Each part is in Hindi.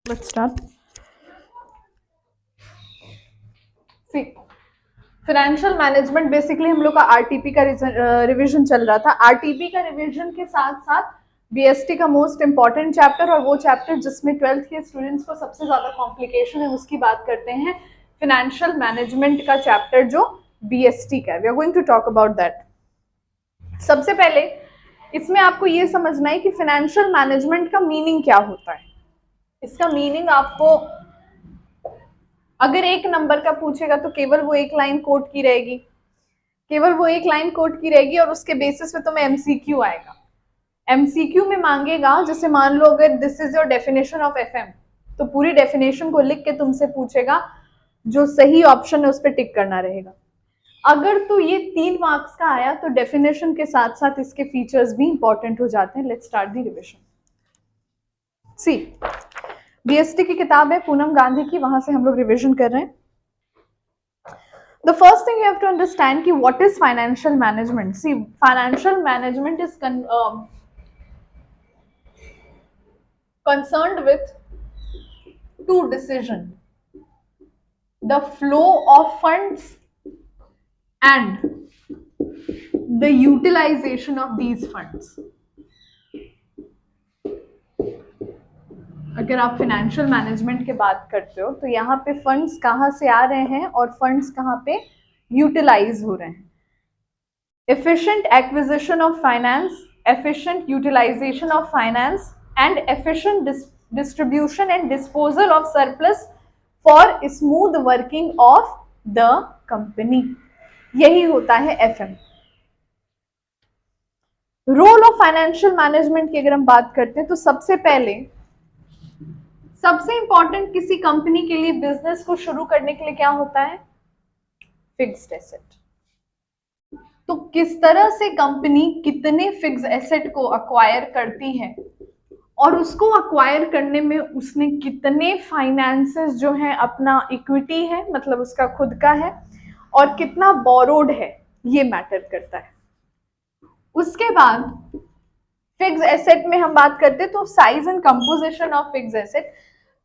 Let's start. See, financial management basically हम लोग का आरटीपी का रिवीजन चल रहा था। आरटीपी का रिवीजन के साथ साथ बीएसटी का मोस्ट इंपॉर्टेंट चैप्टर और वो चैप्टर जिसमें 12th के स्टूडेंट्स को सबसे ज्यादा कॉम्प्लिकेशन है उसकी बात करते हैं, फाइनेंशियल मैनेजमेंट का चैप्टर जो बीएसटी का है। We are going to talk about that. सबसे पहले इसमें आपको ये समझना है कि फाइनेंशियल मैनेजमेंट का मीनिंग क्या होता है। इसका मीनिंग आपको अगर एक नंबर का पूछेगा तो केवल वो एक लाइन कोट की रहेगी, केवल वो एक लाइन कोट की रहेगी और उसके बेसिस पे तुम्हें एमसीक्यू आएगा। एमसीक्यू में मांगेगा, जैसे मान लो अगर this is your definition of FM, तो पूरी डेफिनेशन को लिख के तुमसे पूछेगा, जो सही ऑप्शन है उस पर टिक करना रहेगा। अगर तो ये 3 मार्क्स का आया तो डेफिनेशन के साथ साथ इसके फीचर्स भी इंपॉर्टेंट हो जाते हैं। Let's start the revision. See, BST की किताब है पूनम गांधी की, वहां से हम लोग रिविजन कर रहे हैं। The first thing you have to understand कि what is financial management. See, financial management is concerned with two decisions: the flow of funds and the utilization of these funds. अगर आप फाइनेंशियल मैनेजमेंट की बात करते हो तो यहाँ पे फंड्स कहाँ से आ रहे हैं और फंड्स कहाँ पे यूटिलाइज हो रहे हैं। Efficient acquisition of finance, efficient utilization of finance, and efficient distribution and disposal of surplus for smooth working of the company. यही होता है FM। Role of financial management की अगर हम बात करते हैं तो सबसे पहले सबसे इंपॉर्टेंट किसी कंपनी के लिए बिजनेस को शुरू करने के लिए क्या होता है? Fixed asset. तो किस तरह से कंपनी कितने फिक्स एसेट को अक्वायर करती है और उसको अक्वायर करने में उसने कितने फाइनेंसेस जो है, अपना इक्विटी है मतलब उसका खुद का है, और कितना बोरोड है, ये मैटर करता है। उसके बाद फिक्स एसेट में हम बात करते हैं तो size and composition of fix asset.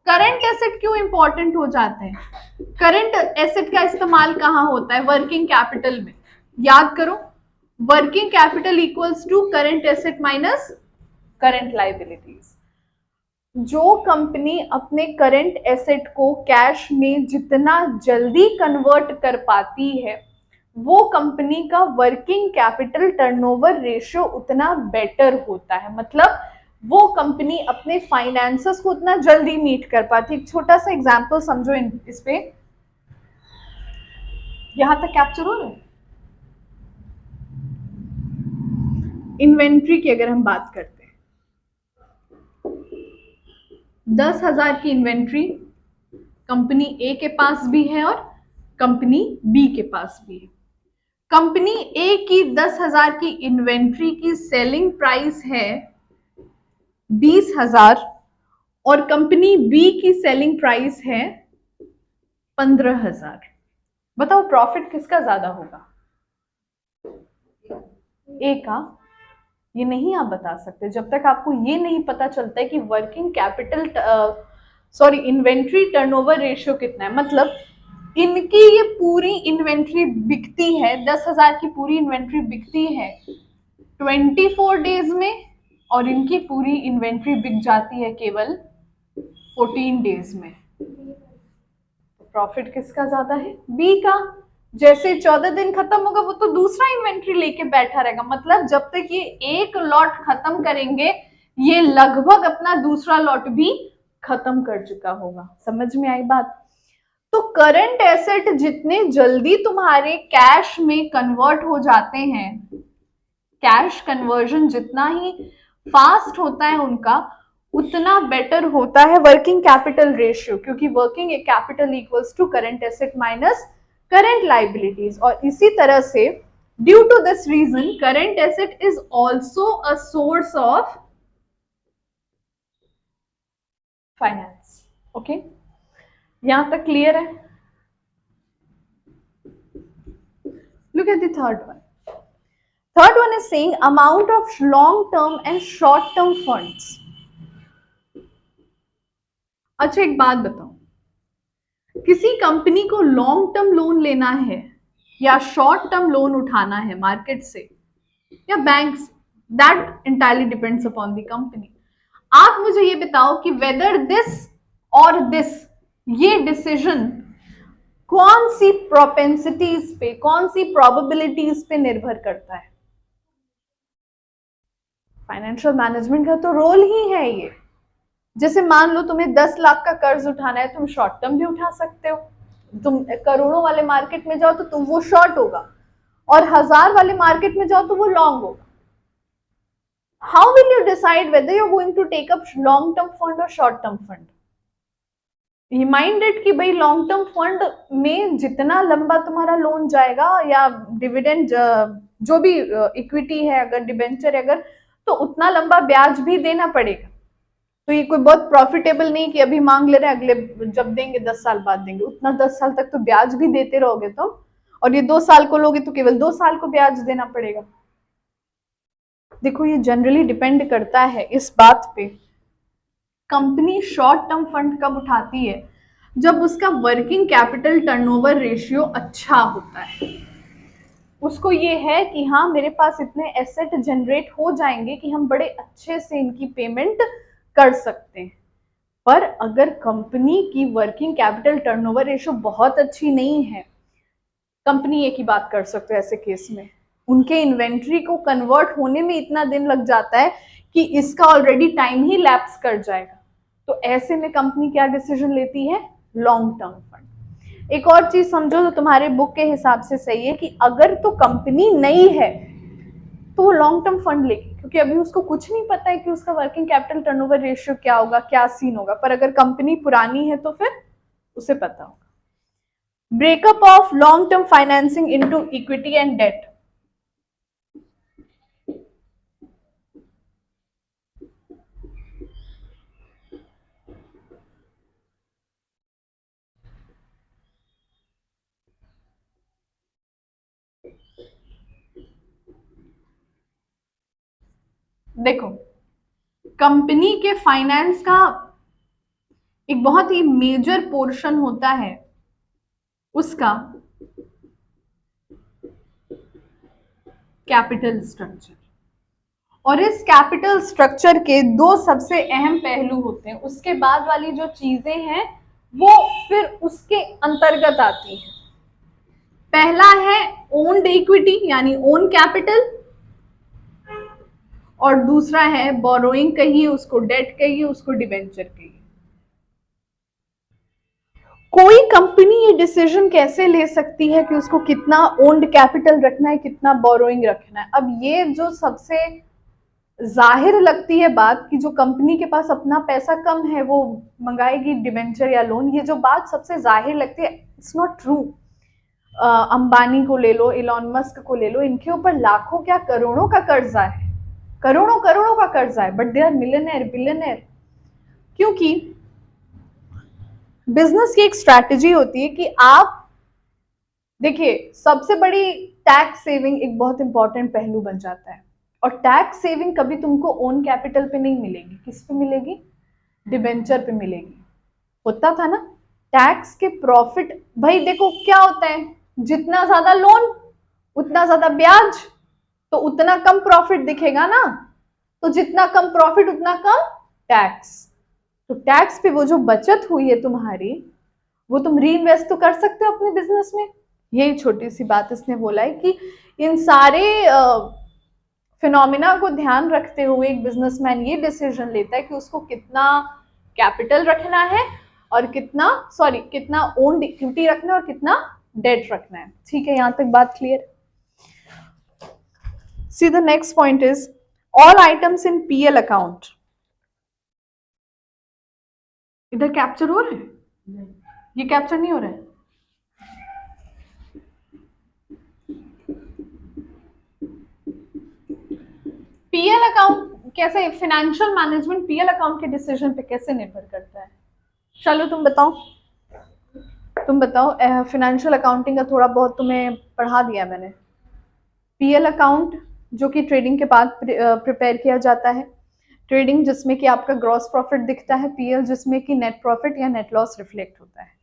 Current asset क्यों इंपॉर्टेंट हो जाते हैं? करंट एसेट का इस्तेमाल कहाँ होता है? वर्किंग कैपिटल में। याद करो, working capital equals to current asset minus current liabilities. जो कंपनी अपने करंट एसेट को कैश में जितना जल्दी कन्वर्ट कर पाती है वो कंपनी का वर्किंग कैपिटल टर्नओवर रेशियो उतना बेटर होता है। मतलब वो कंपनी अपने फाइनेंसेस को उतना जल्दी मीट कर पाती है। एक छोटा सा एग्जांपल समझो इस पे, यहां तक कैप्चर हो रहा है? इन्वेंट्री की अगर हम बात करते हैं, 10,000 की इन्वेंट्री कंपनी ए के पास भी है और कंपनी बी के पास भी है। कंपनी ए की 10,000 की इन्वेंट्री की सेलिंग प्राइस है 20,000 और कंपनी बी की सेलिंग प्राइस है 15,000। बताओ प्रॉफिट किसका ज्यादा होगा? ए का? ये नहीं आप बता सकते जब तक आपको ये नहीं पता चलता है कि working capital inventory turnover ratio कितना है। मतलब इनकी ये पूरी इन्वेंट्री बिकती है, 10,000 की पूरी इन्वेंट्री बिकती है 24 डेज में और इनकी पूरी इन्वेंट्री बिक जाती है केवल 14 डेज में। प्रॉफिट किसका ज्यादा है? बी का। जैसे 14 दिन खत्म होगा वो तो दूसरा इन्वेंट्री लेके बैठा रहेगा। मतलब जब तक ये एक लॉट खत्म करेंगे ये लगभग अपना दूसरा लॉट भी खत्म कर चुका होगा। समझ में आई बात? तो करंट एसेट जितने जल्दी तुम्हारे कैश में कन्वर्ट हो जाते हैं, कैश कन्वर्जन जितना ही फास्ट होता है उनका, उतना बेटर होता है वर्किंग कैपिटल रेशियो, क्योंकि working capital equals to current asset minus current liabilities. और इसी तरह से due to this reason current asset is also a source of finance. Okay, यहां तक क्लियर है? Look at the third one. Third one is saying amount of long term and short term funds. अच्छा एक बात बताओ, किसी कंपनी को लॉन्ग टर्म लोन लेना है या शॉर्ट टर्म लोन उठाना है मार्केट से या बैंक से, that entirely depends upon the company. आप मुझे ये बताओ कि वेदर दिस और दिस, ये डिसीजन कौन सी प्रोपेंसिटीज पे, कौन सी प्रोबेबिलिटीज पे निर्भर करता है? फाइनेंशियल मैनेजमेंट का तो रोल ही है ये। जैसे मान लो तुम्हें 10 लाख का कर्ज उठाना है, तुम शॉर्ट टर्म भी उठा सकते हो। तुम करोड़ों वाले मार्केट में जाओ तो तुम वो शॉर्ट होगा, और 1000 वाले मार्केट में जाओ तो वो लॉन्ग होगा। How will you decide whether you are going to take up long term fund और शॉर्ट टर्म फंड? रिमाइंडेड कि भाई लॉन्ग टर्म फंड में जितना लंबा तुम्हारा लोन जाएगा या डिविडेंड जो भी इक्विटी है, अगर डिबेंचर है अगर, तो उतना लंबा ब्याज भी देना पड़ेगा। तो ये कोई बहुत प्रॉफिटेबल नहीं कि अभी मांग ले रहे हैं अगले जब देंगे 10 साल बाद देंगे, उतना 10 साल तक तो ब्याज भी देते रहोगे तुम, और ये 2 साल को लोगे तो केवल 2 साल को ब्याज देना पड़ेगा। देखो ये जनरली डिपेंड करता है इस बात पे, कंपनी शॉर्ट टर्म फंड कब उठाती है? जब उसका वर्किंग कैपिटल टर्नओवर रेशियो अच्छा होता है। उसको ये है कि हाँ मेरे पास इतने एसेट जनरेट हो जाएंगे कि हम बड़े अच्छे से इनकी पेमेंट कर सकते हैं। पर अगर कंपनी की वर्किंग कैपिटल टर्नओवर रेशियो बहुत अच्छी नहीं है, कंपनी एक ही बात कर सकते हो ऐसे केस में, उनके इन्वेंट्री को कन्वर्ट होने में इतना दिन लग जाता है कि इसका ऑलरेडी टाइम ही लैप्स कर जाएगा। तो ऐसे में कंपनी क्या डिसीजन लेती है? Long term fund. एक और चीज समझो तो तुम्हारे बुक के हिसाब से सही है कि अगर तो कंपनी नई है तो वो लॉन्ग टर्म फंड लेगी, क्योंकि अभी उसको कुछ नहीं पता है कि उसका वर्किंग कैपिटल टर्नओवर रेशियो क्या होगा, क्या सीन होगा। पर अगर कंपनी पुरानी है तो फिर उसे पता होगा। Breakup of long term financing into equity and debt. देखो कंपनी के फाइनेंस का एक बहुत ही मेजर पोर्शन होता है उसका कैपिटल स्ट्रक्चर, और इस कैपिटल स्ट्रक्चर के दो सबसे अहम पहलू होते हैं। उसके बाद वाली जो चीजें हैं वो फिर उसके अंतर्गत आती हैं। पहला है ओन्ड इक्विटी यानी ओन कैपिटल, और दूसरा है बोरोइंग, कहिए उसको डेट कहिए उसको डिबेंचर कहिए। कोई कंपनी ये डिसीजन कैसे ले सकती है कि उसको कितना ओन्ड कैपिटल रखना है, कितना बोरोइंग रखना है? अब ये जो सबसे जाहिर लगती है बात कि जो कंपनी के पास अपना पैसा कम है वो मंगाएगी डिबेंचर या लोन, ये जो बात सबसे जाहिर लगती है, इट्स नॉट ट्रू। अंबानी को ले लो, इलॉन मस्क को ले लो, इनके ऊपर लाखों क्या करोड़ों का कर्जा है, करोड़ों करोड़ों का कर्जा है, but they are millionaire billionaire. क्योंकि बिजनेस की एक स्ट्रैटेजी होती है कि आप देखिए, सबसे बड़ी टैक्स सेविंग एक बहुत इंपॉर्टेंट पहलू बन जाता है, और टैक्स सेविंग कभी तुमको ओन कैपिटल पे नहीं मिलेगी। किस पे मिलेगी? डिबेंचर पे मिलेगी। होता था ना टैक्स के प्रॉफिट। भाई देखो क्या होता है, जितना ज्यादा लोन उतना ज्यादा ब्याज, तो उतना कम प्रॉफिट दिखेगा ना, तो जितना कम प्रॉफिट उतना कम टैक्स। तो टैक्स पे वो जो बचत हुई है तुम्हारी, वो तुम री इन्वेस्ट तो कर सकते हो अपने बिजनेस में। यही छोटी सी बात इसने बोला है कि इन सारे फिनोमिना को ध्यान रखते हुए एक बिजनेसमैन ये डिसीजन लेता है कि उसको कितना कैपिटल रखना है और कितना ओन्ड इक्विटी रखना है और कितना डेट रखना है। ठीक है, यहां तक बात clear? See the next point is all items in PL account. इधर कैप्चर हो रहा है? ये कैप्चर नहीं हो रहा है? पीएल अकाउंट कैसे, फाइनेंशियल मैनेजमेंट पीएल अकाउंट के डिसीजन पे कैसे निर्भर करता है? चलो तुम बताओ, फाइनेंशियल अकाउंटिंग का थोड़ा बहुत तुम्हें पढ़ा दिया मैंने। पीएल अकाउंट जो कि ट्रेडिंग के बाद प्रिपेयर किया जाता है, ट्रेडिंग जिसमें कि आपका ग्रॉस प्रॉफिट दिखता है, पीएल जिसमें कि नेट प्रॉफिट या नेट लॉस रिफ्लेक्ट होता है.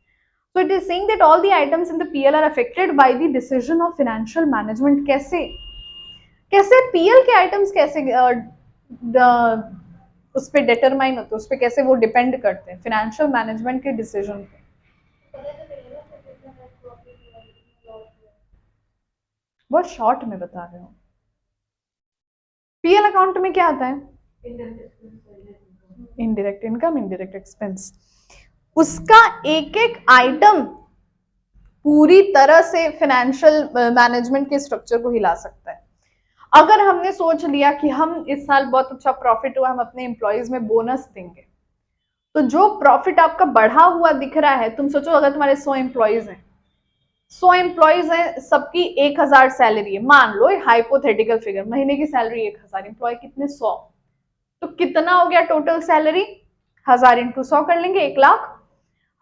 So it is saying that all the items in the PL are affected by the decision of financial management. कैसे कैसे PL के आइटम्स कैसे उस पे डिटरमाइन होते हैं, उस पे कैसे वो डिपेंड करते हैं फाइनेंशियल मैनेजमेंट के डिसीजन पे. बहुत शॉर्ट में बता रहे हो. पीएल अकाउंट में क्या आता है? Indirect income, indirect expense. उसका एक एक आइटम पूरी तरह से फाइनेंशियल मैनेजमेंट के स्ट्रक्चर को हिला सकता है. अगर हमने सोच लिया कि हम इस साल बहुत अच्छा प्रॉफिट हुआ, हम अपने एम्प्लॉयज में बोनस देंगे, तो जो प्रॉफिट आपका बढ़ा हुआ दिख रहा है, तुम सोचो अगर तुम्हारे 100 एम्प्लॉयज हैं, 100 एम्प्लॉयज हैं, सबकी 1000 सैलरी है, मान लो हाइपोथेटिकल फिगर, महीने की सैलरी 1000, एम्प्लॉय कितने 100, तो कितना हो गया टोटल सैलरी? 1000 इंटू 100 कर लेंगे, 1 लाख.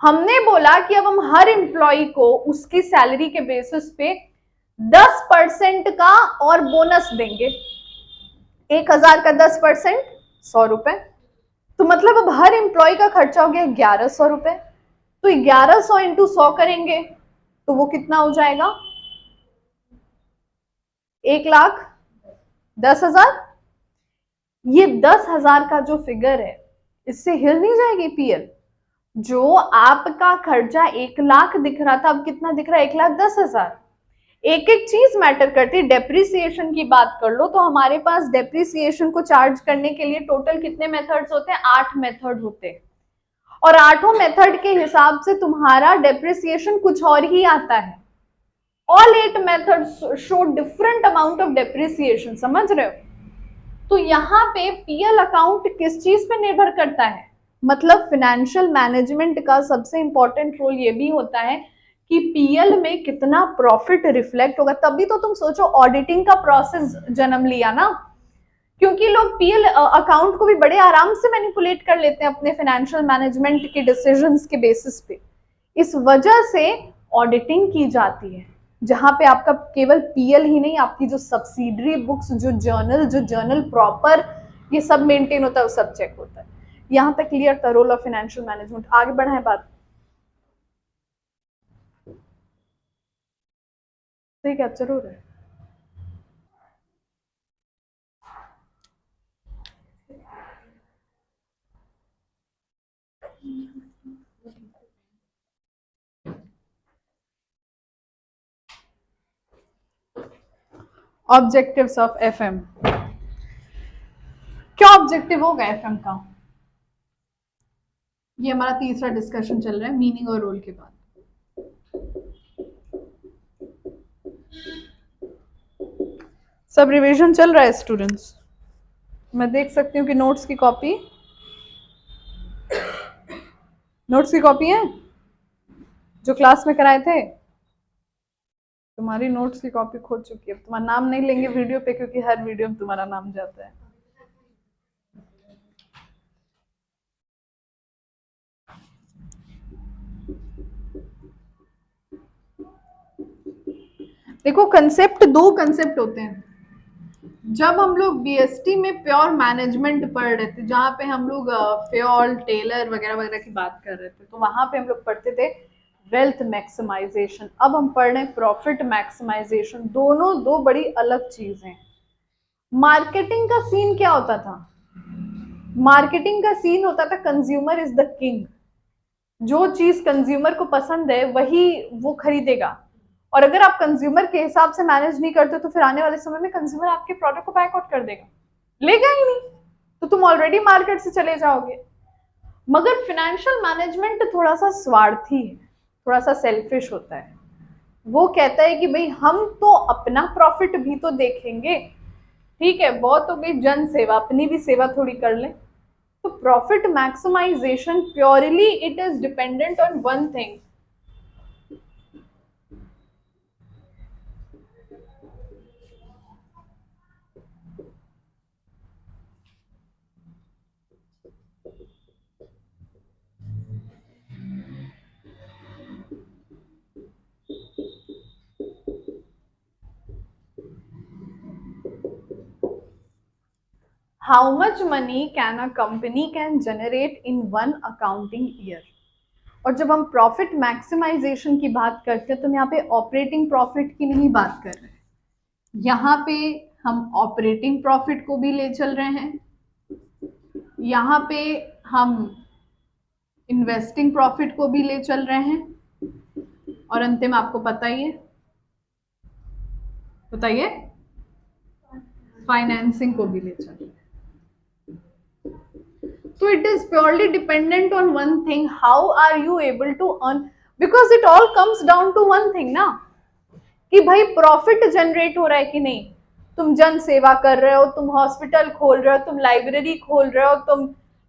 हमने बोला कि अब हम हर एम्प्लॉय को उसकी सैलरी के बेसिस पे 10% का और बोनस देंगे. 1000 का 10%, 100 रुपए. तो मतलब अब हर एम्प्लॉय का खर्चा हो गया 1100 रुपए. तो 1100 इंटू 100 करेंगे तो वो कितना हो जाएगा? 1,10,000. ये 10,000 का जो फिगर है, इससे हिल नहीं जाएगी पीएल. जो आपका खर्चा 1 लाख दिख रहा था, अब कितना दिख रहा है? 1,10,000. एक एक चीज मैटर करती है. डेप्रिसिएशन की बात कर लो तो हमारे पास डेप्रिसिएशन को चार्ज करने के लिए टोटल कितने मेथड्स होते हैं? 8 मेथड होते हैं. और 8 मेथड के हिसाब से तुम्हारा डेप्रिसिएशन कुछ और ही आता है. All 8 methods show different amount of depreciation. समझ रहे हो? तो यहाँ पे पीएल अकाउंट किस चीज पे निर्भर करता है? मतलब फाइनेंशियल मैनेजमेंट का सबसे इंपॉर्टेंट रोल ये भी होता है कि पीएल में कितना प्रॉफिट रिफ्लेक्ट होगा. तभी तो तुम सोचो ऑडिटिंग का प्रोसेस जन्म लिया ना, क्योंकि लोग पीएल अकाउंट को भी बड़े आराम से मैनिपुलेट कर लेते हैं अपने फाइनेंशियल मैनेजमेंट के डिसीजंस के बेसिस पे. इस वजह से ऑडिटिंग की जाती है, जहां पे आपका केवल पीएल ही नहीं, आपकी जो सब्सिडरी बुक्स, जो जर्नल प्रॉपर ये सब मेंटेन होता है, वो सब चेक होता है. यहां तक क्लियर था रोल ऑफ फाइनेंशियल मैनेजमेंट. आगे बढ़ाएं बात. सही कैप्चर हो रहा है? Objectives of FM. क्या ऑब्जेक्टिव होगा एफएम का? ये हमारा तीसरा डिस्कशन चल रहा है मीनिंग और रोल के बाद. सब रिवीजन चल रहा है स्टूडेंट्स. मैं देख सकती हूँ कि नोट्स की कॉपी है जो क्लास में कराए थे. तुम्हारी नोट्स की कॉपी खो चुकी है. तुम्हारा नाम नहीं लेंगे वीडियो पे, क्योंकि हर वीडियो में तुम्हारा नाम जाता है. देखो, दो कंसेप्ट होते हैं. जब हम लोग बीएसटी में प्योर मैनेजमेंट पढ़ रहे थे, जहाँ पे हम लोग फेयोल, टेलर वगैरह वगैरह की बात कर रहे थे, तो वहां पे हम लोग पढ़ते थे वेल्थ मैक्सिमाइजेशन. अब हम पढ़ रहे हैं प्रॉफिट मैक्सिमाइजेशन. दोनों दो बड़ी अलग चीजें हैं. मार्केटिंग का सीन क्या होता था? मार्केटिंग का सीन होता था कंज्यूमर इज द किंग. जो चीज कंज्यूमर को पसंद है वही वो खरीदेगा. और अगर आप कंज्यूमर के हिसाब से मैनेज नहीं करते तो फिर आने वाले समय में कंज्यूमर आपके प्रोडक्ट को बैकआउट कर देगा, लेगा ही नहीं. तो तुम ऑलरेडी मार्केट से चले जाओगे. मगर फाइनेंशियल मैनेजमेंट थोड़ा सा स्वार्थी है, थोड़ा सा सेल्फिश होता है. वो कहता है कि भाई हम तो अपना प्रॉफिट भी तो देखेंगे. ठीक है, बहुत हो गई जन सेवा, अपनी भी सेवा थोड़ी कर लें. तो profit maximisation purely it is dependent on one thing. How much money can a company can generate in one accounting year. और जब हम प्रॉफिट मैक्सिमाइजेशन की बात करते हैं तो हम यहाँ पे ऑपरेटिंग प्रॉफिट की नहीं बात कर रहे हैं, यहाँ पे हम ऑपरेटिंग प्रॉफिट को भी ले चल रहे हैं, यहाँ पे हम इन्वेस्टिंग प्रॉफिट को भी ले चल रहे हैं, और अंतिम आपको पता ही है, बताइए, फाइनेंसिंग को भी ले चल रहे हैं। So it is purely dependent on one thing, how are you able to earn, because it all comes down to one thing ना, कि भाई प्रॉफिट जनरेट हो रहा है कि नहीं। तुम जन सेवा कर रहे हो, तुम हॉस्पिटल खोल रहे हो, तुम लाइब्रेरी खोल रहे हो, तुम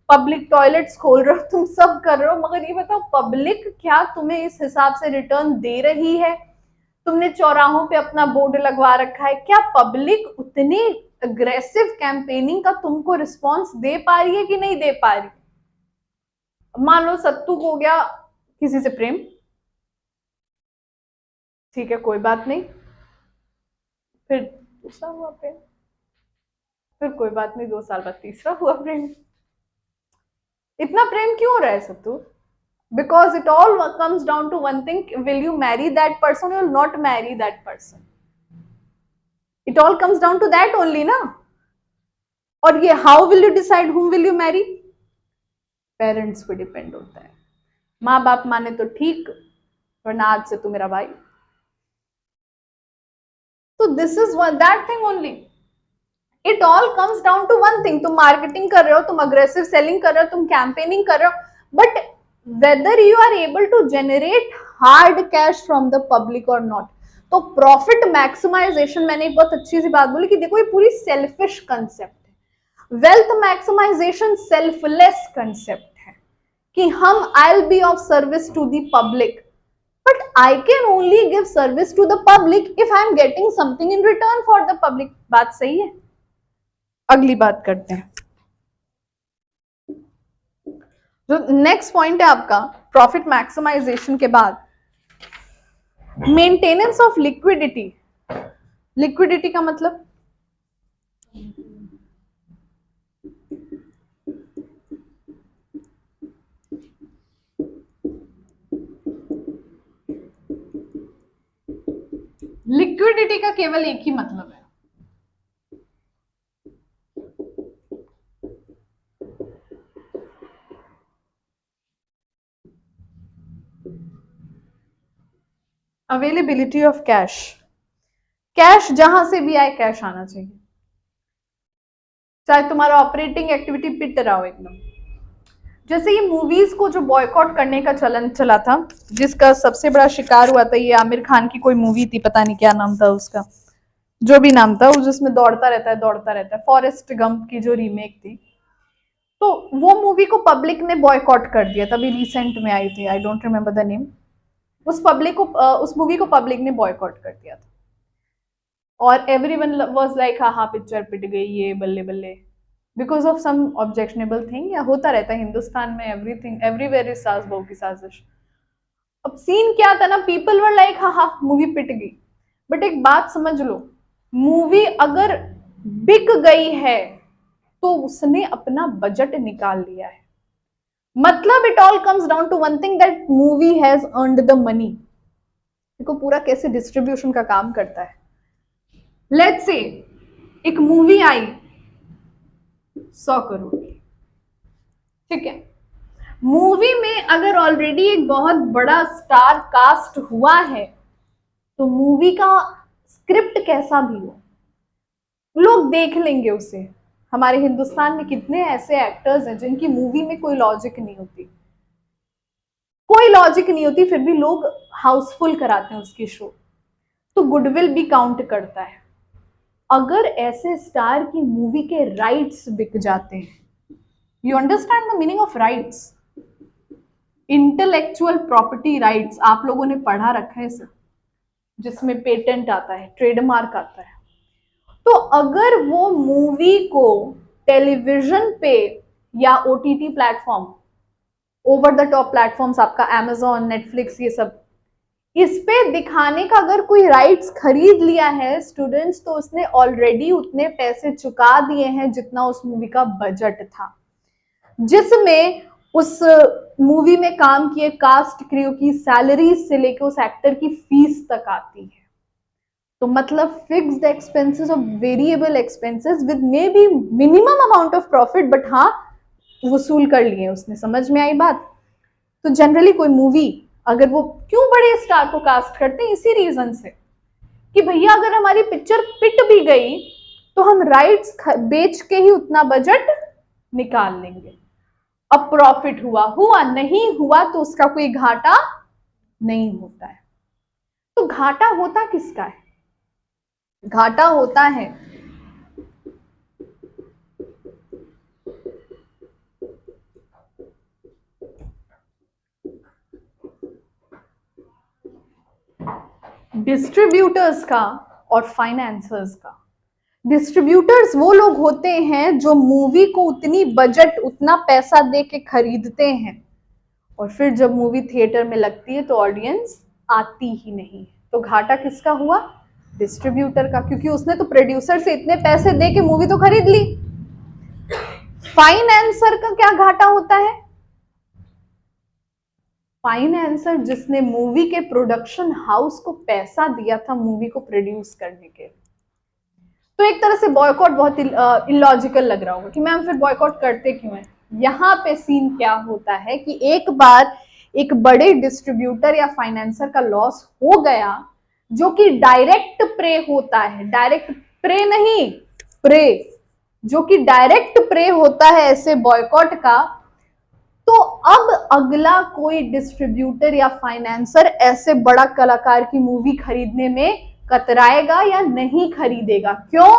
पब्लिक टॉयलेट्स खोल रहे हो, तुम सब कर रहे हो, मगर ये बताओ पब्लिक क्या तुम्हें इस हिसाब से रिटर्न दे रही है। तुमने चौराहों पे अपना बोर्ड लगवा रखा है, क्या पब्लिक उतनी अग्रेसिव कैंपेनिंग का तुमको रिस्पॉन्स दे पा रही है कि नहीं दे पा रही। मान लो सत्तू को हो गया किसी से प्रेम, ठीक है कोई बात नहीं, फिर दूसरा हुआ प्रेम, फिर कोई बात नहीं, 2 साल बाद तीसरा हुआ प्रेम। इतना प्रेम क्यों हो रहा है सत्तू? Because it all comes down to one thing, will you marry that person, you will not marry that person, it all comes down to that only ना। और ये how will you decide whom will you marry, parents पे डिपेंड होता है। माँ बाप माने तो ठीक, वरना आज से तू मेरा भाई। तो this is that thing only, it all comes down to one thing. तुम मार्केटिंग कर रहे हो, तुम अग्रेसिव सेलिंग कर रहे हो, तुम कैंपेनिंग कर रहे हो, but whether you are able to generate hard cash from the public और नॉट। तो प्रॉफिट मैक्सिमाइजेशन, मैंने एक बहुत अच्छी सी बात बोली कि देखो ये पूरी सेल्फिश कंसेप्ट है। वेल्थ मैक्सिमाइजेशन सेल्फलेस कंसेप्ट है कि हम I will be of service to the public, but I can only give service to the public if I am getting something in return for the public। बात सही है? अगली बात करते हैं। जो नेक्स्ट पॉइंट है आपका प्रॉफिट मैक्सिमाइजेशन के बाद, मेंटेनेंस ऑफ लिक्विडिटी। लिक्विडिटी का मतलब लिक्विडिटी का केवल एक ही मतलब है, अवेलेबिलिटी ऑफ कैश। कैश जहां से भी आए कैश आना चाहिए, चाहे तुम्हारा ऑपरेटिंग एक्टिविटी पिट रहा हो एकदम। जैसे ये मूवीज को जो बॉयकॉट करने का चलन चला था, जिसका सबसे बड़ा शिकार हुआ था, ये आमिर खान की कोई मूवी थी, पता नहीं क्या नाम था उसका, जो भी नाम था, जिसमें दौड़ता रहता है, फॉरेस्ट गंप की जो रीमेक थी। तो वो मूवी को पब्लिक ने बॉयकॉट कर दिया, तभी रिसेंट में आई थी, I don't remember the name. उस मूवी को पब्लिक ने बॉयकॉट कर दिया था, और एवरीवन वाज लाइक हाँ हाँ पिक्चर पिट गई, ये बल्ले बल्ले, because of some objectionable thing. या होता रहता है हिंदुस्तान में, एवरीथिंग एवरीवेयर इज सास बहू की साजिश। अब सीन क्या था ना, पीपल वर लाइक हाँ हाँ मूवी पिट गई, बट एक बात समझ लो, मूवी अगर बिक गई है तो उसने अपना बजट निकाल लिया है। मतलब it all comes down to one thing, that movie has earned the money. देखो पूरा कैसे डिस्ट्रीब्यूशन का काम करता है। लेट्स से एक मूवी आई 100 करोड़, ठीक है, मूवी में अगर ऑलरेडी एक बहुत बड़ा स्टार कास्ट हुआ है, तो मूवी का स्क्रिप्ट कैसा भी हो लोग देख लेंगे उसे। हमारे हिंदुस्तान में कितने ऐसे एक्टर्स हैं जिनकी मूवी में कोई लॉजिक नहीं होती, कोई लॉजिक नहीं होती, फिर भी लोग हाउसफुल कराते हैं उसकी शो। तो गुडविल भी काउंट करता है। अगर ऐसे स्टार की मूवी के राइट्स बिक जाते हैं, you understand the meaning of rights, intellectual property rights, आप लोगों ने पढ़ा रखा है सर, जिसमें पेटेंट आता है, ट्रेडमार्क आता है। तो अगर वो मूवी को टेलीविजन पे या OTT platform, over the top platforms, आपका अमेजॉन, नेटफ्लिक्स, ये सब, इस पे दिखाने का अगर कोई राइट्स खरीद लिया है स्टूडेंट्स, तो उसने ऑलरेडी उतने पैसे चुका दिए हैं जितना उस मूवी का बजट था, जिसमें उस मूवी में काम किए कास्ट क्रू की सैलरीज से लेकर उस एक्टर की फीस तक आती है। तो मतलब फिक्स्ड एक्सपेंसेस और variable expenses with may be minimum amount of profit, but हाँ वसूल कर लिए उसने। समझ में आई बात? तो जनरली कोई मूवी अगर वो क्यों बड़े स्टार को कास्ट करते हैं, इसी रीजन से कि भैया अगर हमारी पिक्चर पिट भी गई तो हम राइट्स बेच के ही उतना बजट निकाल लेंगे। अब प्रॉफिट हुआ हुआ, नहीं हुआ तो उसका कोई घाटा नहीं होता है। तो घाटा होता किसका है? घाटा होता है डिस्ट्रीब्यूटर्स का और फाइनेंसर्स का। डिस्ट्रीब्यूटर्स वो लोग होते हैं जो मूवी को उतनी बजट, उतना पैसा दे के खरीदते हैं और फिर जब मूवी थिएटर में लगती है तो ऑडियंस आती ही नहीं। तो घाटा किसका हुआ? डिस्ट्रीब्यूटर का, क्योंकि उसने तो प्रोड्यूसर से इतने पैसे दे के मूवी तो खरीद ली। फाइनेंसर का क्या घाटा होता है? फाइनेंसर जिसने मूवी के प्रोडक्शन हाउस को पैसा दिया था मूवी को प्रोड्यूस करने के। तो एक तरह से बॉयकॉट बहुत इलॉजिकल लग रहा होगा कि मैम फिर बॉयकॉट करते क्यों है। यहाँ पे सीन क्या होता है कि एक बार एक बड़े डिस्ट्रीब्यूटर या फाइनेंसर का लॉस हो गया, जो कि डायरेक्ट प्रे होता है, डायरेक्ट प्रे नहीं, प्रे, जो कि डायरेक्ट प्रे होता है ऐसे बॉयकॉट का, तो अब अगला कोई डिस्ट्रीब्यूटर या फाइनेंसर ऐसे बड़ा कलाकार की मूवी खरीदने में कतराएगा या नहीं खरीदेगा। क्यों?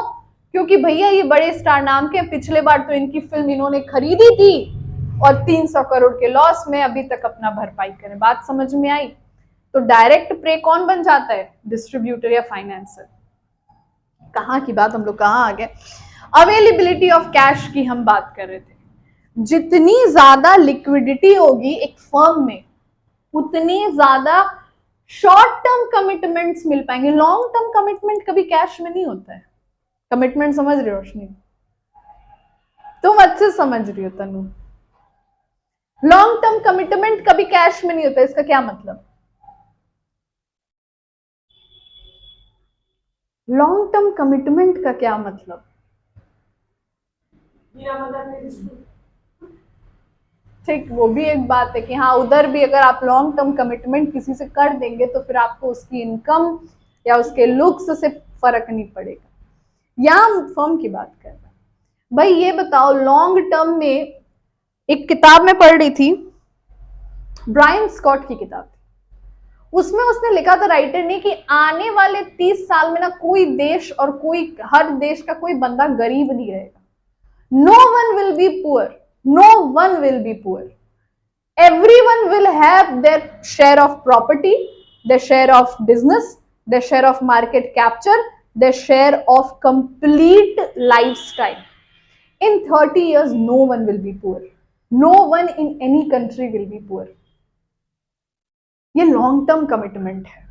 क्योंकि भैया ये बड़े स्टार नाम के, पिछले बार तो इनकी फिल्म इन्होंने खरीदी थी और 300 करोड़ के लॉस में अभी तक अपना भरपाई करें। बात समझ में आई? तो डायरेक्ट प्रे कौन बन जाता है? डिस्ट्रीब्यूटर या फाइनेंसर। कहाँ की बात हम लोग कहाँ आ गए? अवेलेबिलिटी ऑफ कैश की हम बात कर रहे थे। जितनी ज्यादा लिक्विडिटी होगी एक फर्म में, उतनी ज्यादा शॉर्ट टर्म कमिटमेंट्स मिल पाएंगे। लॉन्ग टर्म कमिटमेंट कभी कैश में नहीं होता है। कमिटमेंट समझ रहे हो रोशनी? तुम अच्छे समझ रही हो तनु। लॉन्ग टर्म कमिटमेंट कभी कैश में नहीं होता। इसका क्या मतलब? लॉन्ग टर्म कमिटमेंट का क्या मतलब? ठीक, वो भी एक बात है कि हाँ उधर भी अगर आप लॉन्ग टर्म कमिटमेंट किसी से कर देंगे तो फिर आपको उसकी इनकम या उसके लुक्स से फर्क नहीं पड़ेगा। यहां फर्म की बात कर रहे हैं। भाई ये बताओ, लॉन्ग टर्म में एक किताब में पढ़ रही थी, ब्रायन स्कॉट की किताब थी, उसमें उसने लिखा था राइटर ने कि आने वाले 30 साल में ना कोई देश और कोई, हर देश का कोई बंदा गरीब नहीं रहेगा। No one will be poor. No one will be poor. Everyone will have their share of property, their share of business, their share of market capture, their share of complete lifestyle. In 30 years, no one will be poor. No one in any country will be poor. ये लॉन्ग टर्म कमिटमेंट है।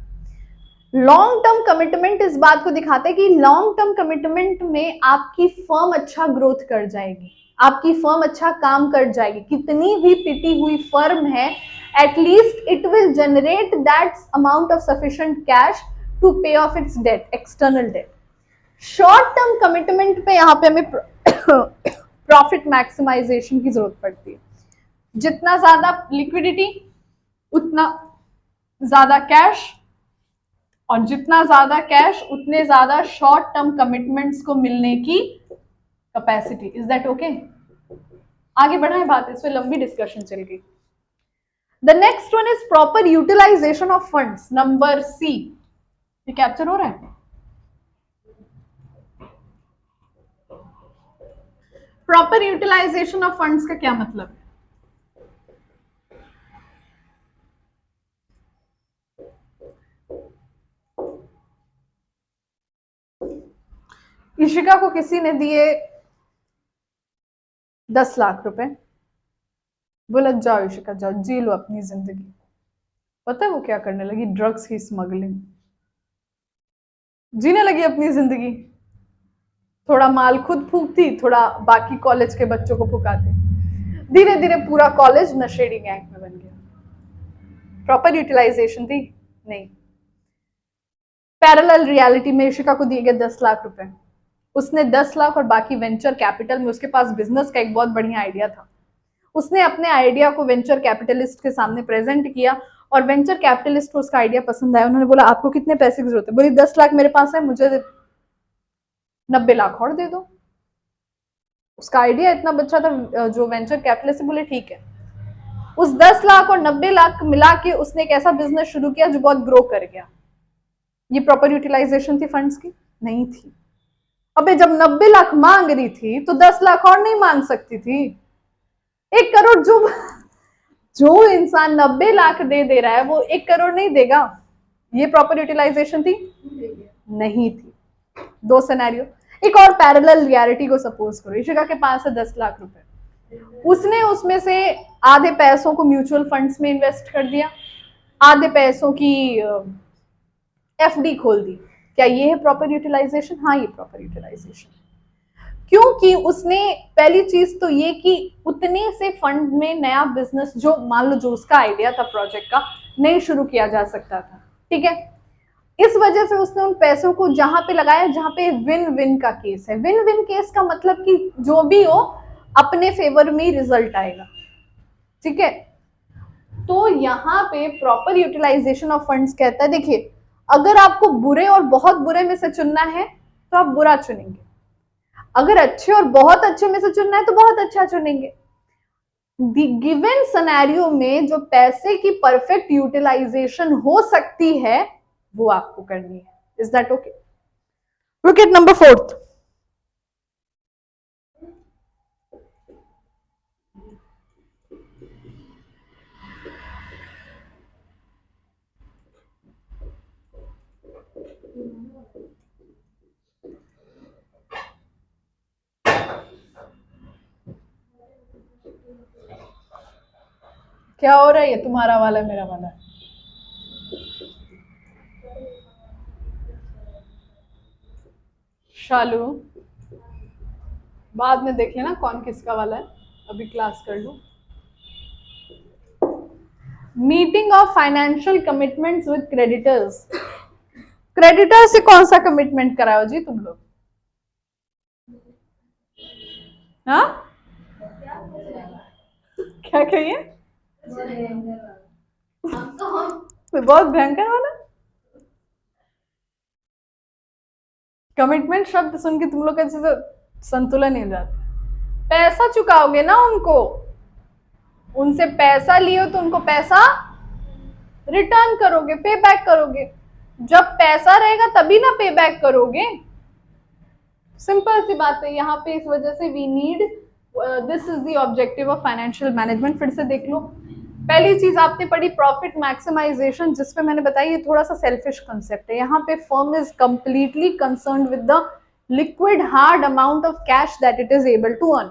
लॉन्ग टर्म कमिटमेंट इस बात को दिखाता है कि लॉन्ग टर्म कमिटमेंट में आपकी फर्म अच्छा ग्रोथ कर जाएगी, आपकी फर्म अच्छा काम कर जाएगी। कितनी भी पिटी हुई फर्म है, at least it will generate that amount of sufficient cash to pay off its debt, external debt. Short term commitment पे यहाँ पे हमें प्रॉफिट मैक्सिमाइजेशन की जरूरत पड़ती है। जितना ज्यादा लिक्विडिटी उतना ज्यादा कैश, और जितना ज्यादा कैश उतने ज्यादा शॉर्ट टर्म कमिटमेंट्स को मिलने की कैपेसिटी। Is that okay? आगे बढ़ा है बात, इस पे लंबी डिस्कशन चल गई। The next one is proper utilisation of funds, number C. ये कैप्चर हो रहा है? प्रॉपर यूटिलाइजेशन ऑफ फंड्स का क्या मतलब है? इशिका को किसी ने दिए 10 लाख रुपए, बोला जाओ इशिका जाओ जी लो अपनी जिंदगी। पता है वो क्या करने लगी? ड्रग्स की स्मगलिंग, जीने लगी अपनी जिंदगी। थोड़ा माल खुद फूकती, थोड़ा बाकी कॉलेज के बच्चों को फुकाती। धीरे धीरे पूरा कॉलेज नशेड़ी गैंग में बन गया। प्रॉपर यूटिलाइजेशन थी? नहीं। पैरेलल रियलिटी में इशिका को दिए गए 10 लाख रुपए, उसने 10 लाख और बाकी वेंचर कैपिटल में, उसके पास बिजनेस का एक बहुत बढ़िया आइडिया था, उसने अपने आइडिया को वेंचर कैपिटलिस्ट के सामने प्रेजेंट किया और वेंचर कैपिटलिस्ट को उसका आइडिया पसंद आया। उन्होंने बोला आपको कितने पैसे की जरूरत है? बोली 10 लाख मेरे पास है, मुझे 90 लाख और दे दो। उसका आइडिया इतना अच्छा था, जो वेंचर कैपिटलिस्ट बोले ठीक है। उस 10 लाख और 90 लाख मिला के उसने एक ऐसा बिजनेस शुरू किया जो बहुत ग्रो कर गया। ये प्रॉपर यूटिलाइजेशन थी फंड्स की? नहीं थी। अबे जब 90 लाख मांग रही थी तो 10 लाख और नहीं मांग सकती थी? 1 करोड़ जो इंसान 90 लाख दे रहा है वो 1 करोड़ नहीं देगा। ये प्रॉपर यूटिलाइजेशन थी? नहीं थी। दो सिनेरियो। एक और पैरेलल रियलिटी को सपोज करो, इशिका के पास है 10 लाख रुपए, उसने उसमें से आधे पैसों को म्यूचुअल फंड्स में इन्वेस्ट कर दिया, आधे पैसों की एफडी खोल दी। क्या ये है प्रॉपर यूटिलाइजेशन? हाँ, ये प्रॉपर यूटिलाइजेशन। क्योंकि उसने पहली चीज तो ये कि उतने से फंड में नया बिजनेस, जो मान लो जो उसका आइडिया था प्रोजेक्ट का, नहीं शुरू किया जा सकता था। ठीक है, इस वजह से उसने उन पैसों को जहां पे लगाया जहां पे विन विन का केस है। विन विन केस का मतलब कि जो भी हो अपने फेवर में ही रिजल्ट आएगा। ठीक है, तो यहाँ पे प्रॉपर यूटिलाइजेशन ऑफ फंड्स कहता है देखिए, अगर आपको बुरे और बहुत बुरे में से चुनना है तो आप बुरा चुनेंगे, अगर अच्छे और बहुत अच्छे में से चुनना है तो बहुत अच्छा चुनेंगे। गिवन सिनेरियो में जो पैसे की परफेक्ट यूटिलाइजेशन हो सकती है वो आपको करनी है। Is that okay? Look at number 4। क्या हो रहा है? ये तुम्हारा वाला है, मेरा वाला है। शालू, बाद में देख लेना कौन किसका वाला है, अभी क्लास कर लो। Meeting of financial commitments with creditors. Creditor से कौन सा कमिटमेंट कराओ जी तुम लोग? हाँ, क्या कहिए? बहुत भयंकर वाला कमिटमेंट शब्द सुन के तुम लोग कैसे संतुलन हिल जाता। पैसा चुकाओगे ना उनको, उनसे पैसा लियो तो उनको पैसा रिटर्न करोगे, पे बैक करोगे। जब पैसा रहेगा तभी ना पे बैक करोगे। सिंपल सी बात है। यहाँ पे इस वजह से we need, this is the objective of financial management. फिर से देख लो, पहली चीज आपने पढ़ी प्रॉफिट मैक्सिमाइजेशन, जिसपे मैंने बताया ये थोड़ा सा सेल्फिश कंसेप्ट है। यहाँ पे firm is completely concerned with the liquid hard amount of cash that it is able to earn.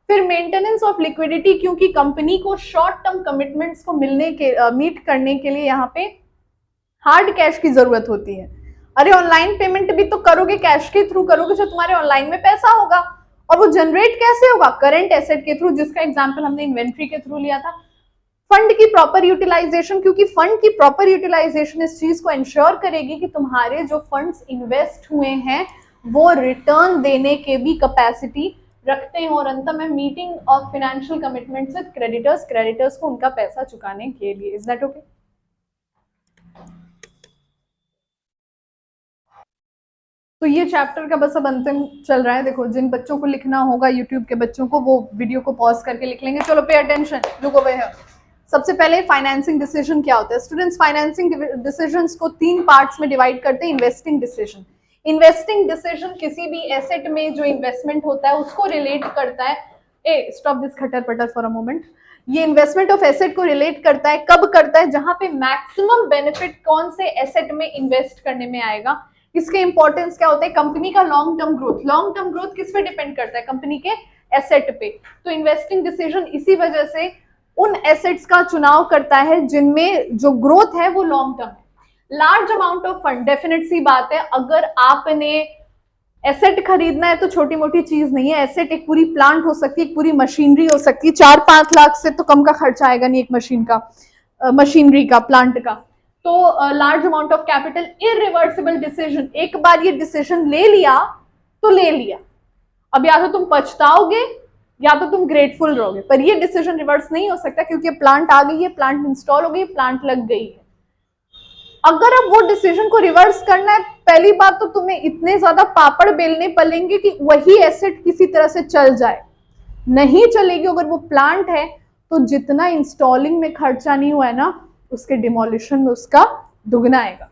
फिर मेंटेनेंस ऑफ लिक्विडिटी, क्योंकि कंपनी को शॉर्ट टर्म कमिटमेंट्स को मिलने के मीट करने के लिए यहाँ पे हार्ड कैश की जरूरत होती है। अरे ऑनलाइन पेमेंट भी तो करोगे, कैश के थ्रू करोगे, जो तुम्हारे ऑनलाइन में पैसा होगा, और वो जनरेट कैसे होगा? करंट एसेट के थ्रू, जिसका एग्जांपल हमने इन्वेंट्री के थ्रू लिया था। फंड की प्रॉपर यूटिलाइजेशन, क्योंकि फंड की प्रॉपर यूटिलाइजेशन इस चीज को इंश्योर करेगी कि तुम्हारे जो फंड्स इन्वेस्ट हुए हैं वो रिटर्न देने के भी कैपेसिटी रखते हैं। और अंत में meeting of financial commitments with creditors, creditors को उनका पैसा चुकाने के लिए। Is that okay? तो ये चैप्टर का बस अब अंतिम चल रहा है। देखो, जिन बच्चों को लिखना होगा, यूट्यूब के बच्चों को, वो वीडियो को पॉज करके लिख लेंगे। चलो pay attention, look over here. सबसे पहले फाइनेंसिंग डिसीजन क्या होता है? स्टूडेंट्स, फाइनेंसिंग डिसीजंस को 3 पार्ट्स में डिवाइड करते हैं। इन्वेस्टिंग डिसीजन, इन्वेस्टिंग डिसीजन किसी भी एसेट में जो इन्वेस्टमेंट होता है उसको रिलेट करता है। ए स्टॉप दिस खटर पटर फॉर अ मोमेंट। ये इन्वेस्टमेंट ऑफ एसेट को रिलेट करता है, कब करता है? जहां पे मैक्सिमम बेनिफिट कौन से एसेट में इन्वेस्ट करने में आएगा। इसके इंपॉर्टेंस क्या होता है? कंपनी का long term growth. Long term growth किस पे डिपेंड करता है? कंपनी के एसेट पे। तो इन्वेस्टिंग डिसीजन इसी वजह से उन एसेट्स का चुनाव करता है जिनमें जो ग्रोथ है वो लॉन्ग टर्म है। Large amount of fund, definite सी बात है, अगर आपने एसेट खरीदना है तो छोटी मोटी चीज नहीं है। एसेट एक पूरी प्लांट हो सकती है, एक पूरी मशीनरी हो सकती है। 4-5 लाख से तो कम का खर्चा आएगा नहीं एक मशीन का, मशीनरी का, प्लांट का। तो large amount of capital, irreversible decision, एक बार ये डिसीजन ले लिया तो ले लिया, अब या तो तुम पछताओगे या तो तुम ग्रेटफुल रहोगे, पर ये डिसीजन रिवर्स नहीं हो सकता क्योंकि प्लांट आ गई है, प्लांट इंस्टॉल हो गई, प्लांट लग गई है। अगर अब वो डिसीजन को रिवर्स करना है, पहली बात तो तुम्हें इतने ज्यादा पापड़ बेलने पड़ेंगे कि वही एसेट किसी तरह से चल जाए। नहीं चलेगी अगर वो प्लांट है तो जितना इंस्टॉलिंग में खर्चा नहीं हुआ है ना, उसके डिमोलिशन में उसका दुगना आएगा।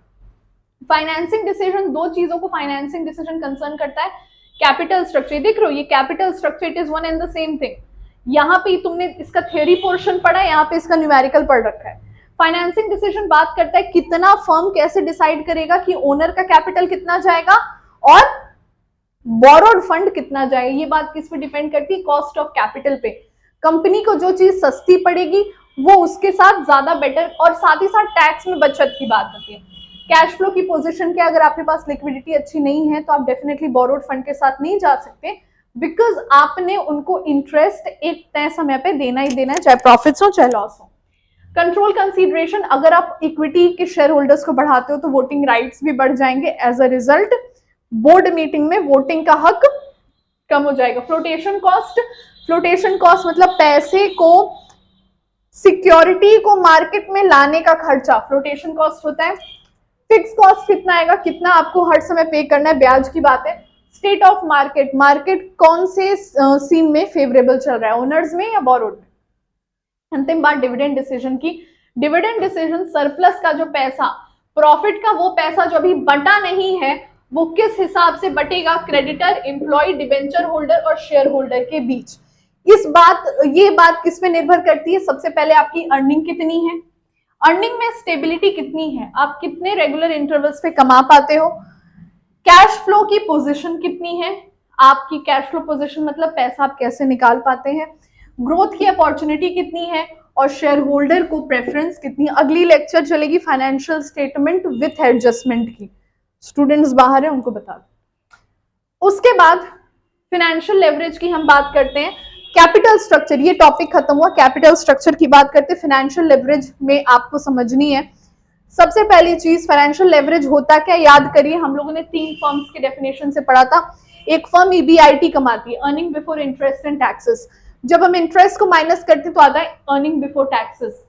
फाइनेंसिंग डिसीजन, दो चीजों को फाइनेंसिंग डिसीजन कंसर्न करता है। कैपिटल स्ट्रक्चर, देख रहे हो ये capital structure, it is one and the same thing. यहाँ पे तुमने इसका थ्योरी पोर्शन पढ़ा है, यहाँ पे इसका न्यूमेरिकल पढ़ रखा है। फाइनेंसिंग डिसीजन बात करता है कितना फर्म कैसे डिसाइड करेगा कि ओनर का कैपिटल कितना जाएगा और बोरोड फंड कितना जाएगा। ये बात किस पे डिपेंड करती है? कॉस्ट ऑफ कैपिटल पे। कंपनी को जो चीज सस्ती पड़ेगी वो उसके साथ ज्यादा बेटर, और साथ ही साथ टैक्स में बचत की बात होती है। कैश फ्लो की पोजीशन क्या, अगर आपके पास लिक्विडिटी अच्छी नहीं है तो आप डेफिनेटली बोरोड फंड के साथ नहीं जा सकते, बिकॉज आपने उनको इंटरेस्ट एक तय समय पे देना ही देना है, चाहे प्रॉफिट्स हो चाहे लॉस हो। कंट्रोल कंसीडरेशन, अगर आप इक्विटी के शेयर होल्डर्स को बढ़ाते हो तो वोटिंग राइट्स भी बढ़ जाएंगे, as a result board meeting में वोटिंग का हक कम हो जाएगा। फ्लोटेशन कॉस्ट, फ्लोटेशन कॉस्ट मतलब पैसे को, सिक्योरिटी को मार्केट में लाने का खर्चा फ्लोटेशन कॉस्ट होता है। फिक्स कॉस्ट कितना आएगा, कितना आपको हर समय पे करना है, ब्याज की बात है। स्टेट ऑफ मार्केट, मार्केट कौन से सीन में फेवरेबल चल रहा है, ओनर्स में या बोरोड में। अंतिम बात डिविडेंड डिसीजन की। डिविडेंड डिसीजन, सरप्लस का जो पैसा, प्रॉफिट का वो पैसा जो अभी बटा नहीं है, वो किस हिसाब से बटेगा, क्रेडिटर, एम्प्लॉय, डिबेंचर होल्डर और शेयर होल्डर के बीच। ये बात किस पे निर्भर करती है? सबसे पहले आपकी अर्निंग कितनी है, अर्निंग में स्टेबिलिटी कितनी है, आप कितने रेगुलर इंटरवल्स पे कमा पाते हो। कैश फ्लो की पोजीशन कितनी है, आपकी कैश फ्लो पोजीशन मतलब पैसा आप कैसे निकाल पाते हैं। ग्रोथ की अपॉर्चुनिटी कितनी है, और शेयर होल्डर को प्रेफरेंस कितनी है। अगली लेक्चर चलेगी फाइनेंशियल स्टेटमेंट विथ एडजस्टमेंट की, स्टूडेंट्स बाहर है उनको बता दो। उसके बाद फाइनेंशियल लेवरेज की हम बात करते हैं। कैपिटल स्ट्रक्चर, ये टॉपिक खत्म हुआ, कैपिटल स्ट्रक्चर की बात करते हैं। फाइनेंशियल लेवरेज में आपको समझनी है सबसे पहली चीज, फाइनेंशियल लेवरेज होता क्या, याद करिए हम लोगों ने 3 फर्म्स के डेफिनेशन से पढ़ा था। एक फर्म EBIT कमाती है, earning before interest and taxes. जब हम इंटरेस्ट को माइनस करते तो आता है earning before taxes.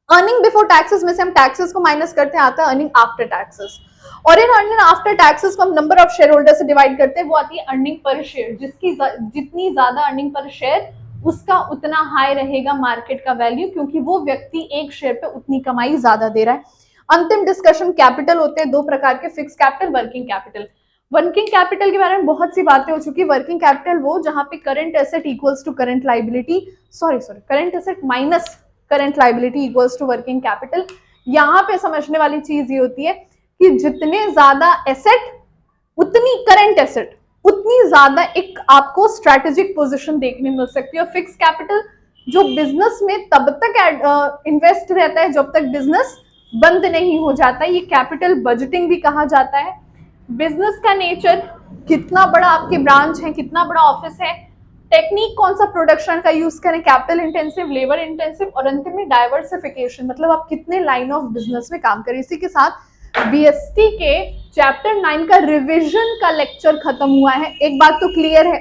Earning before taxes में से हम टैक्सेस को माइनस करते हैं, आता है अर्निंग आफ्टर टैक्सेस। और इन अर्निंग आफ्टर टैक्सेस को हम नंबर ऑफ शेयर होल्डर से डिवाइड करते हैं, वो आती है अर्निंग पर शेयर। जितनी ज्यादा अर्निंग पर शेयर, उसका उतना हाई रहेगा मार्केट का वैल्यू, क्योंकि वो व्यक्ति एक शेयर पे उतनी कमाई ज्यादा दे रहा है। अंतिम डिस्कशन, कैपिटल होते हैं 2 प्रकार के, fix capital, working capital. Working capital के बारे में बहुत सी बातें हो चुकी है। वर्किंग कैपिटल वो जहां पे current asset equals to current liability, current asset minus current liability equals to working capital. यहाँ पे समझने वाली चीज ये होती है कि जितने ज्यादा एसेट उतनी करंट एसेट, उतनी ज्यादा एक आपको स्ट्रैटेजिक पोजीशन देखने मिल सकती है। और फिक्स कैपिटल जो बिजनेस में तब तक इन्वेस्ट रहता है जब तक बिजनेस बंद नहीं हो जाता है, ये कैपिटल बजटिंग भी कहा जाता है। बिजनेस का नेचर, कितना बड़ा आपके ब्रांच है, कितना बड़ा ऑफिस है, टेक्निक कौन सा प्रोडक्शन का यूज करें, कैपिटल इंटेंसिव, लेबर इंटेंसिव, और अंतिम में डाइवर्सिफिकेशन, मतलब आप कितने लाइन ऑफ बिजनेस में काम करें। इसी के साथ BST के चैप्टर 9 का रिवीजन का लेक्चर खत्म हुआ है। एक बात तो क्लियर है,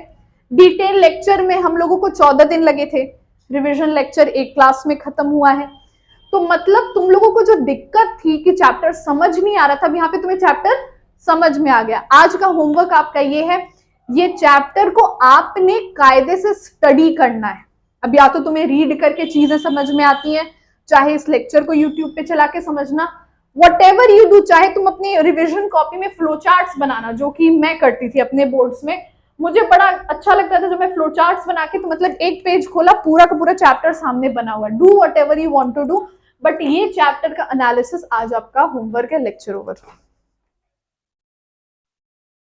डिटेल लेक्चर में हम लोगों को 14 दिन लगे थे, रिवीजन लेक्चर एक क्लास में खत्म हुआ है। तो मतलब तुम लोगों को जो दिक्कत थी कि चैप्टर समझ नहीं आ रहा था, अब यहाँ पे तुम्हें चैप्टर समझ में आ गया। आज का होमवर्क आपका ये है, ये चैप्टर को आपने कायदे से स्टडी करना है। अब या तो तुम्हें रीड करके चीजें समझ में आती हैं, चाहे इस लेक्चर को यूट्यूब पे चला के समझना, whatever you do, चाहे तुम अपनी रिवीजन कॉपी में फ्लो चार्ट्स बनाना, जो कि मैं करती थी अपने बोर्ड्स में। मुझे बड़ा अच्छा लगता था जब मैं फ्लो चार्ट्स बना के, तो मतलब एक पेज खोला, पूरा का पूरा चैप्टर सामने बना हुआ। Do whatever you want to do, but ये चैप्टर का एनालिसिस आज आपका होमवर्क है। Lecture over.